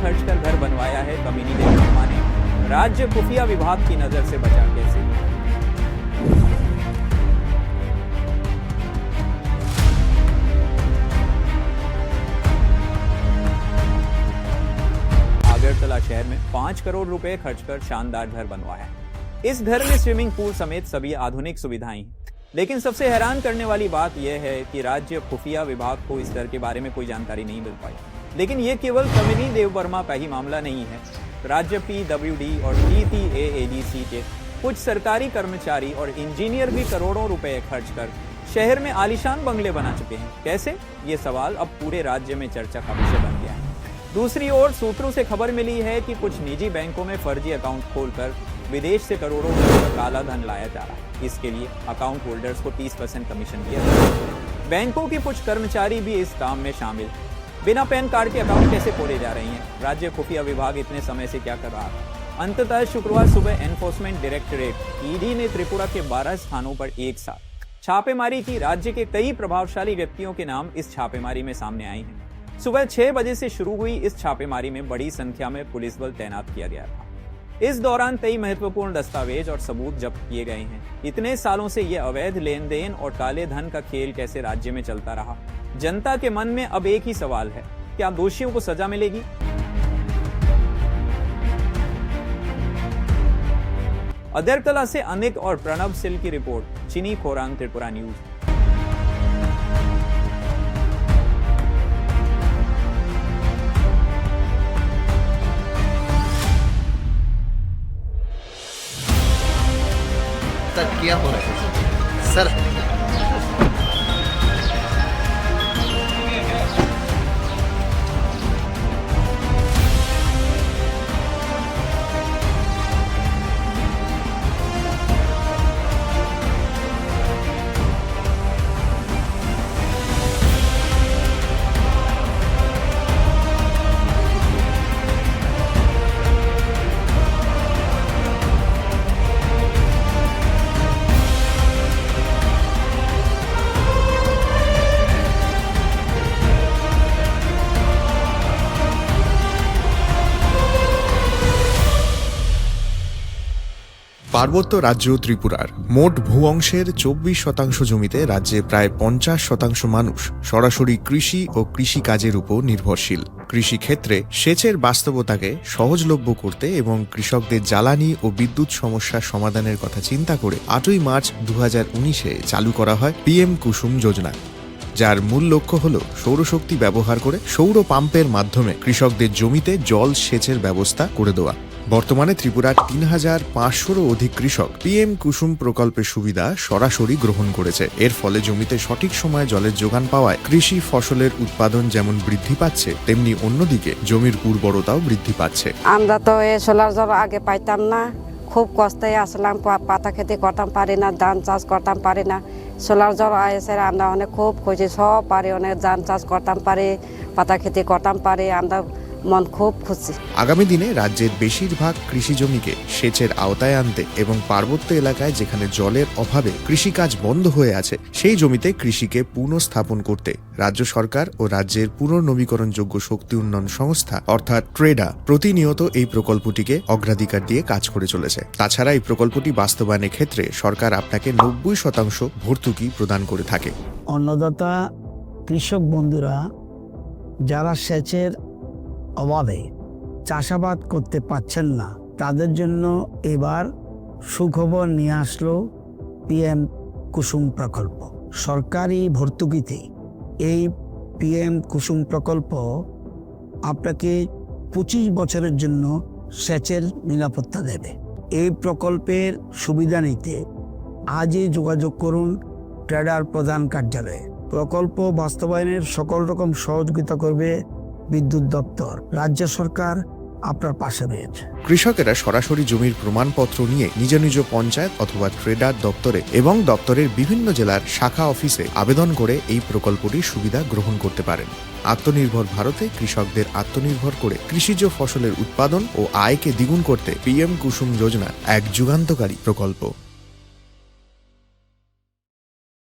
खर्च कर घर बनवाया है। कमीनी देव वर्मा ने राज्य खुफिया विभाग की नजर से बचा कैसे? अगरतला शहर में 5 करोड़ रुपए खर्च कर शानदार घर बनवाया है। इस घर में स्विमिंग पूल समेत सभी आधुनिक सुविधाएं हैं। लेकिन सबसे हैरान करने वाली बात यह है कि राज्य खुफिया विभाग को इस घर के बारे में कोई जानकारी नहीं मिल पाई। लेकिन यह केवल कमीनी देव वर्मा का ही मामला नहीं है। राज्य PWD और TTAADC के कुछ सरकारी कर्मचारी और इंजीनियर भी करोड़ों रुपए खर्च कर शहर में आलीशान बंगले बना चुके हैं। कैसे? ये सवाल अब पूरे राज्य में चर्चा का विषय बन गया है। दूसरी ओर सूत्रों से खबर मिली है कि कुछ निजी बैंकों में फर्जी अकाउंट खोलकर विदेश से करोड़ों रुपए का काला धन लाया जा रहा है। इसके लिए अकाउंट होल्डर्स को 30% कमीशन दिया जाता है। बैंकों के कुछ कर्मचारी भी इस काम में शामिल। बिना पैन कार्ड के अकाउंट कैसे खोले जा रहे हैं? राज्य खुफिया विभाग इतने समय से क्या कर रहा है? अंततः शुक्रवार सुबह एनफोर्समेंट डायरेक्टरेट ED ने त्रिपुरा के 12 स्थानों पर एक साथ छापेमारी की। राज्य के कई प्रभावशाली व्यक्तियों के नाम इस छापेमारी में सामने आए हैं। सुबह 6 बजे से शुरू हुई इस छापेमारी में बड़ी संख्या में पुलिस बल तैनात किया गया था। इस दौरान कई महत्वपूर्ण दस्तावेज और सबूत जब्त किए गए हैं। इतने सालों से ये अवैध लेन देन और काले धन का खेल कैसे राज्य में चलता रहा? जनता के मन में अब एक ही सवाल है, क्या दोषियों को सजा मिलेगी? अगरतला से अनिक और प्रणव सिल की रिपोर्ट, चिनी खोरांग, त्रिपुरा न्यूज। तक किया हो रहा है सर। পার্বত্য রাজ্য ত্রিপুরার মোট ভূ অংশের 24% জমিতে রাজ্যে প্রায় 50% মানুষ সরাসরি কৃষি ও কৃষিকাজের উপর নির্ভরশীল। কৃষিক্ষেত্রে সেচের বাস্তবতাকে সহজলভ্য করতে এবং কৃষকদের জ্বালানি ও বিদ্যুৎ সমস্যার সমাধানের কথা চিন্তা করে 8ই মার্চ 2019-এ চালু করা হয় PM কুসুম যোজনা, যার মূল লক্ষ্য হল সৌরশক্তি ব্যবহার করে সৌর পাম্পের মাধ্যমে কৃষকদের জমিতে জল সেচের ব্যবস্থা করে দেওয়া। বর্তমানে ত্রিপুরার 3500-রও অধিক কৃষক PM কুসুম প্রকল্পের সুবিধা সরাসরি গ্রহণ করেছে। এর ফলে জমিতে সঠিক সময়ে জলের যোগান পাওয়ায় কৃষি ফসলের উৎপাদন যেমন বৃদ্ধি পাচ্ছে, তেমনি অন্যদিকে জমির উর্বরতাও বৃদ্ধি পাচ্ছে। আমরা তো এই সোলার জল আগে পাইতাম না, খুব কষ্টে আসলাম, পাতা খেতে করতাম পারি না, ধান চাষ করতাম পারি না। সোলার জল এসে আমরা অনেক খুব খুশি, সব পারি, অনেক ধান চাষ করতাম পারি, পাতা খেতে করতাম পারি, আমরা মন খুব খুশি। আগামী দিনে রাজ্যের বেশিরভাগ কৃষি জমিকে সেচের আওতায় আনতে এবং পার্বত্য এলাকায় যেখানে জলের অভাবে কৃষিকাজ বন্ধ হয়ে আছে সেই জমিতে কৃষিকে পুনঃস্থাপন করতে রাজ্য সরকার ও রাজ্যের পুনর্নবীকরণযোগ্য শক্তি উন্নয়ন সংস্থা অর্থাৎ ট্রেডা প্রতিনিয়ত এই প্রকল্পটিকে অগ্রাধিকার দিয়ে কাজ করে চলেছে। তাছাড়া এই প্রকল্পটি বাস্তবায়নের ক্ষেত্রে সরকার আপনাকে 90% ভর্তুকি প্রদান করে থাকে। অন্নদাতা কৃষক বন্ধুরা যারা সেচের অভাবে চাষাবাদ করতে পারছেন না, তাদের জন্য এবার সুখবর নিয়ে আসলো PM কুসুম প্রকল্প। সরকারি ভর্তুকিতে এই PM কুসুম প্রকল্প আপনাকে 25 বছরের জন্য সেচের নিরাপত্তা দেবে। এই প্রকল্পের সুবিধা নিতে আজই যোগাযোগ করুন ট্রেডার প্রধান কার্যালয়ে। প্রকল্প বাস্তবায়নের সকল রকম সহযোগিতা করবে বিদ্যুৎ দপ্তর। রাজ্য সরকার আপনার পাশে রয়েছে। কৃষকেরা সরাসরি জমির প্রমাণপত্র নিয়ে নিজ নিজ পঞ্চায়েত অথবা ট্রেডার দপ্তরে এবং দপ্তরের বিভিন্ন জেলার শাখা অফিসে আবেদন করে এই প্রকল্পটির সুবিধা গ্রহণ করতে পারেন। আত্মনির্ভর ভারতে কৃষকদের আত্মনির্ভর করে কৃষিজ ফসলের উৎপাদন ও আয়কে দ্বিগুণ করতে PM কুসুম যোজনা এক যুগান্তকারী প্রকল্প।